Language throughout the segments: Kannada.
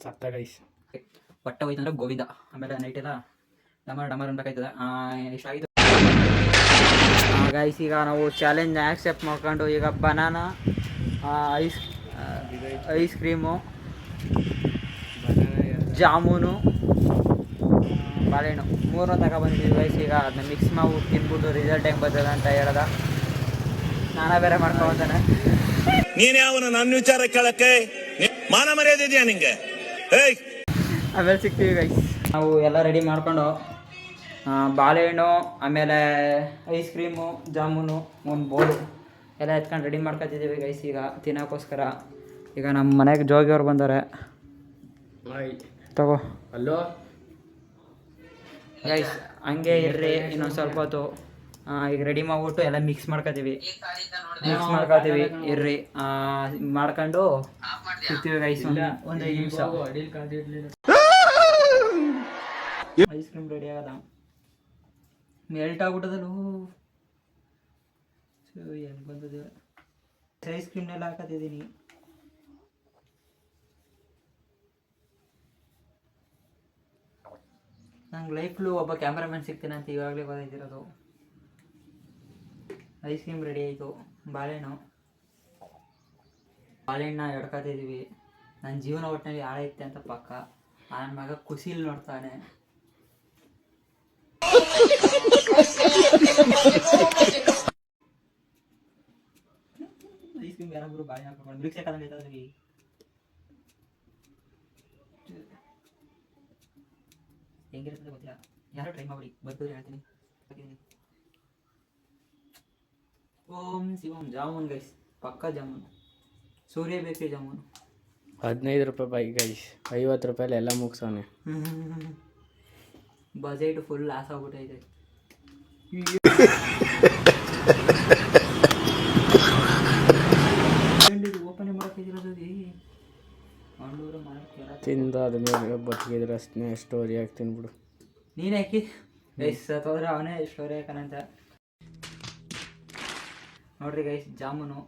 ಸತ್ತ ಗೈಸ್. ಹೊಟ್ಟೆ ಹೋಯ್ತಂದ್ರೆ ಗೋವಿಂದ. ಆಮೇಲೆ ನೈಟ್ ಎಲ್ಲ ಡಮರ್ ಅನ್ಬೇಕಾಯ್ತದೆ. ಇಷ್ಟಾಗಿತ್ತು ಗೈಸ್. ಈಗ ನಾವು ಚಾಲೆಂಜ್ ಆಕ್ಸೆಪ್ಟ್ ಮಾಡ್ಕೊಂಡು ಈಗ ಬನಾನಾ, ಐಸ್ ಕ್ರೀಮು, ಜಾಮೂನು, ಬಾಳೆಹಣ್ಣು 3 ತಗೊಬಂದಿದ್ದೀವಿ ಗೈಸ್. ಈಗ ಅದನ್ನ ಮಿಕ್ಸ್ ಮಾಡಿ ತಿನ್ಬಿಟ್ಟು ರಿಸಲ್ಟ್ ಹೆಂಗೆ ಬರ್ತದೆ ಅಂತ ಹೇಳದ. ನಾನಾ ಬೇರೆ ಮಾಡ್ಕೊಂತಾನೆ. ನೀನ್ ಯಾವನ ನನ್ನ ವಿಚಾರ ಕೇಳಕ್ಕೆ ಮಾನ ಮರ್ಯಾದೆ ಇದೆಯಾ ನಿಂಗೆ? ಆಮೇಲೆ ಸಿಗ್ತೀವಿ ಗೈಸ್. ನಾವು ಎಲ್ಲ ರೆಡಿ ಮಾಡ್ಕೊಂಡು ಬಾಳೆಹಣ್ಣು, ಆಮೇಲೆ ಐಸ್ ಕ್ರೀಮು, ಜಾಮೂನು, ಒಂದು ಬೋಲು ಎಲ್ಲ ಎತ್ಕೊಂಡು ರೆಡಿ ಮಾಡ್ಕೊತಿದ್ದೀವಿ ಗೈಸ್ ಈಗ ತಿನ್ನೋಕ್ಕೋಸ್ಕರ. ಈಗ ನಮ್ಮ ಮನೆಗೆ ಜೋಗಿಯವ್ರು ಬಂದವ್ರೆ. ತಗೋ ಅಲ್ಲೋ ಗೈಸ್, ಹಂಗೆ ಇರ್ರಿ ಇನ್ನೊಂದು ಸ್ವಲ್ಪ ಹೊತ್ತು. ಈಗ ರೆಡಿ ಮಾಡ್ಬಿಟ್ಟು ಎಲ್ಲ ಮಿಕ್ಸ್ ಮಾಡ್ಕೊತೀವಿ ಇರ್ರಿ. ಮಾಡ್ಕೊಂಡು ಸಿಗ್ತೀವಿ ಗೈಸ್. ಒಂದು 5 ನಿಮಿಷ. ಐಸ್ ಕ್ರೀಮ್ ರೆಡಿ ಆಗದ. ಮೆಲ್ಟ್ ಆಗ್ಬಿಟ್ಟದಲ್ಲ. ಹೆಂಗೆ ಬಂದದ. ಐಸ್ ಕ್ರೀಮ್ನೆಲ್ಲ ಹಾಕತ್ತಿದ್ದೀನಿ. ನಂಗೆ ಲೈಫ್ಲು ಒಬ್ಬ ಕ್ಯಾಮ್ರಾಮನ್ ಸಿಗ್ತೀನಿ ಅಂತ ಇವಾಗಲೇ ಗೊತ್ತಾಯ್ತಿರೋದು. ಐಸ್ ಕ್ರೀಮ್ ರೆಡಿ ಆಯಿತು. ಬಾಳೆಹಣ್ಣ ಎಡ್ಕೊತಿದ್ದೀವಿ. ನನ್ನ ಜೀವನ ಒಟ್ಟಿನಲ್ಲಿ ಹಾಳೈತೆ ಅಂತ ಪಕ್ಕ. ನನ್ನ ಮಗ ಖುಷಿಲಿ ನೋಡ್ತಾನೆ. ಐಸ್ ಕ್ರೀಮ್ ಯಾರಾದ್ರು ಬಾಳೆ ಹಾಕೊಂಡು ಮಿಲ್ಕ್ ಶೇಕ್ ಆದಂಗೆ ಐತದ್ರಿಗೆ. ಹೆಂಗಿರ್ತದೆ ಗೊತ್ತಿಲ್ಲ. ಯಾರು ಟ್ರೈ ಮಾಡಿ ಬರ್ಬೋದು ಹೇಳ್ತೀನಿ. ಓಂ ಶಿವಂ. ಜಾಮೂನ್ ಗೈಸ್, ಪಕ್ಕ ಜಾಮೂನು. ಸೂರ್ಯ ಬೇಕ್ರಿ ಜಾಮೂನು. 15 ರೂಪಾಯಿ ಗೈಸ್. 50 ರೂಪಾಯಲ್ಲಿ ಎಲ್ಲ ಮುಗಿಸೋನೆ. ಬಜೆಟ್ ಫುಲ್ ಲಾಸ್ ಆಗ್ಬಿಟ್ಟೈತೆ. ಓಪನ್ ಮಾಡೋಕ್ಕಿರೋದು ತಿಂದಾದ್ಮೇಲೆ ಬದುಕಿದ್ರೆ ಅಷ್ಟೇ ಸ್ಟೋರಿ ಹಾಕಿ ತಿನ್ಬಿಡು. ನೀನು ಹಾಕಿ ಗೈಸ್. ಸತ್ತೋದ್ರೆ ಅವನೇ ಸ್ಟೋರಿ ಹಾಕನಂತ ನೋಡ್ರಿ ಗೈಸ್. ಜಾಮೂನು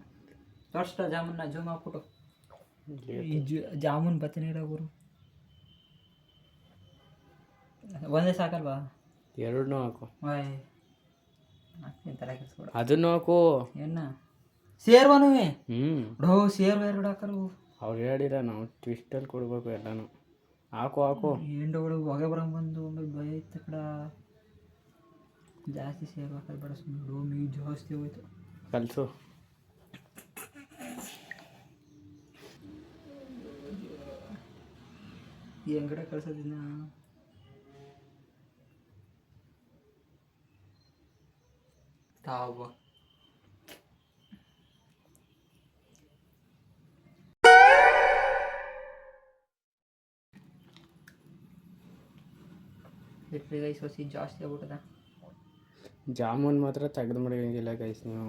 ತೋರಿಸ್ತ. ಜಾಮೂನ್ನ ಜೂಮ್ ಹಾಕ್ಬಿಟ್ಟು ಜಾಮೂನ್ ಬತ್ತನೇ ಇರೋರು ಒಂದೇ ಸಾಕಲ್ವಾ? 2 ಹಾಕು. ತಲೆ ಕೆಡಿಸ್ಕೊಡ. ಅದನ್ನು ಹಾಕು. ಏನ ಸೇರ್ವನು? ಢೋ ಸೇರ್ವ 2 ಹಾಕರು. ಅವ್ರು ಹೇಳಿರ ನಾವು ಟ್ವಿಸ್ಟಲ್ಲಿ ಕೊಡ್ಬೇಕು ಎಲ್ಲನೂ. ಹಾಕು. ಎಂಡಗಳು ಹೊಗೆ ಬರಂಬಂದು ಆಮೇಲೆ ಭಯ ಇತ್ತ ಕಡ. ಜಾಸ್ತಿ ಸೇರ್ವ ಹಾಕಲ್ಬೇಡ ಸುಮ್ಮನೆ. ಡೋ ಮೀ ಜಾಸ್ತಿ ಹೋಯ್ತು. ಕಲಿಸು. ಹೆಂಗಡೆ ಕಳ್ಸೋದಿನ. ತಾವ ಗೈಸ್. ಹೊಸಿ ಜಾಸ್ತಿ ಆಗ್ಬಿಟ್ಟದ. ಜಾಮೂನ್ ಮಾತ್ರ ತೆಗೆದು ಮಡಗಂಗಿಲ್ಲ ಗೈಸ್. ನೀವು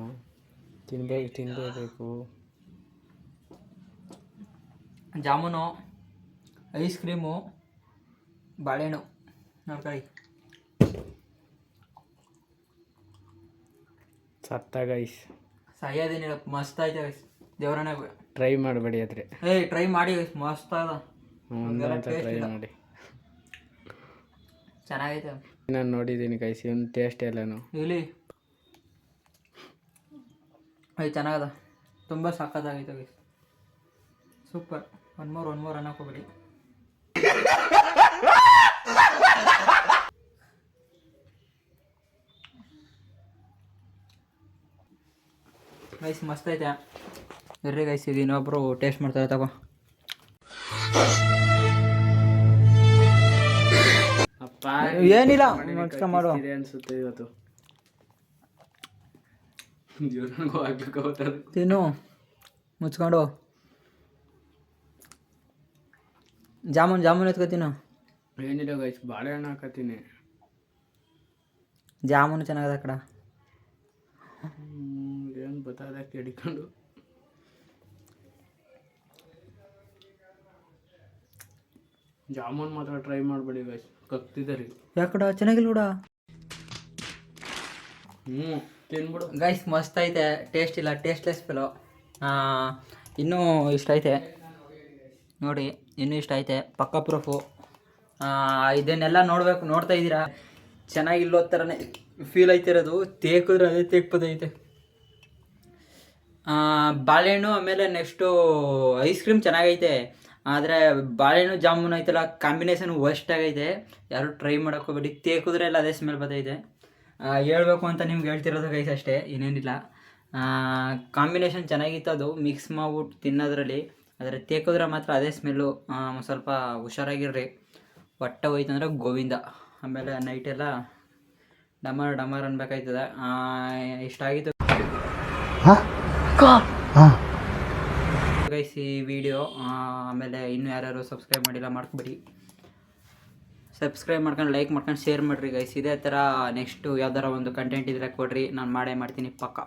ತಿನ್ನಬೇಕು. ಜಾಮೂನು, ಐಸ್ ಕ್ರೀಮು, ಬಾಳೆಹಣ್ಣು ನೋಡ್ಕೊಳ್ಳಿ. ಸತ್ತ ಗೈಸ್. ಸಹ್ಯೋದೇನಿಲ್ಲ. ಮಸ್ತ್ ಆಯ್ತು ಗೈಸ್. ದೇವರನ್ನ ಟ್ರೈ ಮಾಡಬೇಡಿ ಆದರೆ. ಟ್ರೈ ಮಾಡಿ ಗೈಸ್. ಮಸ್ತ್ ಅದ. ಟ್ರೈ ಮಾಡಿ. ಚೆನ್ನಾಗೈತೆ. ನಾನು ನೋಡಿದ್ದೀನಿ ಗೈಸ್ ಇವನ್ ಟೇಸ್ಟ್ ಎಲ್ಲನೂ. ಇಲ್ಲಿ ಚೆನ್ನಾಗದ. ತುಂಬ ಸಕ್ಕತ್ತಾಗೈತೆ ಗೈಸ್. ಸೂಪರ್. ಒನ್ ಮೋರ್ ಅನ್ನಕೋಬೇಡಿ ಗೈಸ್. ಮಸ್ತ್ ಐತೆ. ಇರ್ರಿ ಗೈಸ್, ಈಗ ಇನ್ನೊಬ್ರು ಟೇಸ್ಟ್ ಮಾಡ್ತಾರೆ. ತಗೋ. ಏನಿಲ್ಲ ಮಾಡು ಅನ್ಸುತ್ತೆ ಇವತ್ತು. ತಿನ್ನು ಮುಚ್ಕೊಂಡು. ಜಾಮೂನ್ ಎತ್ಕೋತೀನು. ಏನಿಲ್ಲ ಗೈಸ್, ಬಾಳೆಹಣ್ಣು ಹಾಕತ್ತೀನಿ. ಜಾಮೂನು ಚೆನ್ನಾಗದ ಕಡ. ಏನು ಬತ್ತಾದ ಕೆಡಿಕೊಂಡು. ಜಾಮೂನ್ ಮಾತ್ರ ಟ್ರೈ ಮಾಡಬೇಡಿ ಗೈಸ್, ಕಕ್ತಿದ್ದಾರೆ. ಯಾಕಡ ಚೆನ್ನಾಗಿಲ್ಲ ಕೂಡ. ತಿನ್ಬಿಡು ಗೈಸ್. ಮಸ್ತ್ ಐತೆ. ಟೇಸ್ಟ್ ಇಲ್ಲ. Tasteless fellow. ಇನ್ನೂ ಇಷ್ಟ ಐತೆ. ನೋಡಿ ಇನ್ನೂ ಇಷ್ಟ ಐತೆ ಪಕ್ಕ ಪ್ರೂಫು. ಇದನ್ನೆಲ್ಲ ನೋಡ್ತಾ ಇದ್ದೀರಾ, ಚೆನ್ನಾಗಿಲ್ಲೋ ಥರನೇ ಫೀಲ್ ಐತಿರೋದು. ತೇಕಿದ್ರೆ ಅದೇ ತೇಕ್ಪದೈತೆ. ಬಾಳೆಹಣ್ಣು ಆಮೇಲೆ ನೆಕ್ಸ್ಟು ಐಸ್ ಕ್ರೀಮ್ ಚೆನ್ನಾಗೈತೆ, ಆದರೆ ಬಾಳೆಹಣ್ಣು ಜಾಮೂನು ಐತಲ್ಲ ಕಾಂಬಿನೇಷನ್ ವರ್ಸ್ಟ್ ಆಗೈತೆ. ಯಾರು ಟ್ರೈ ಮಾಡೋಕ್ಕೋಗ್ಬೇಡಿ, ತೇಕಿದ್ರೆ ಎಲ್ಲ ಅದೇ ಸ್ಮೆಲ್ ಬರ್ತೈತೆ. ಹೇಳ್ಬೇಕು ಅಂತ ನಿಮ್ಗೆ ಹೇಳ್ತಿರೋದು ಗೈಸ್ ಅಷ್ಟೇ, ಇನ್ನೇನಿಲ್ಲ. ಕಾಂಬಿನೇಷನ್ ಚೆನ್ನಾಗಿತ್ತು, ಅದು ಮಿಕ್ಸ್ ಮಾಡ್ಬಿಟ್ಟು ತಿನ್ನೋದ್ರಲ್ಲಿ. ಆದರೆ ತೇಕಿದ್ರೆ ಮಾತ್ರ ಅದೇ ಸ್ಮೆಲ್ಲು. ಸ್ವಲ್ಪ ಹುಷಾರಾಗಿರ್ರಿ, ಹೊಟ್ಟೆ ಹೋಯ್ತಂದ್ರೆ ಗೋವಿಂದ. ಆಮೇಲೆ ನೈಟೆಲ್ಲ ಡಮಾರ್ ಅನ್ಬೇಕಾಯ್ತದೆ. ಇಷ್ಟ ಆಗಿತ್ತು ಗೈಸ್ ಈ ವಿಡಿಯೋ. ಆಮೇಲೆ ಇನ್ನೂ ಯಾರ್ಯಾರು ಸಬ್ಸ್ಕ್ರೈಬ್ ಮಾಡಿಲ್ಲ ಮಾಡ್ಕೊಬಿಡಿ, ಸಬ್ಸ್ಕ್ರೈಬ್ ಮಾಡ್ಕೊಂಡು ಲೈಕ್ ಮಾಡ್ಕೊಂಡು ಶೇರ್ ಮಾಡಿರಿ ಗೈಸ್. ಇದೇ ಥರ ನೆಕ್ಸ್ಟು ಯಾವ್ದಾರ ಒಂದು ಕಂಟೆಂಟ್ ಇದ್ದರೆ ಕೊಡ್ರಿ, ನಾನು ಮಾಡೇ ಮಾಡ್ತೀನಿ ಪಕ್ಕ.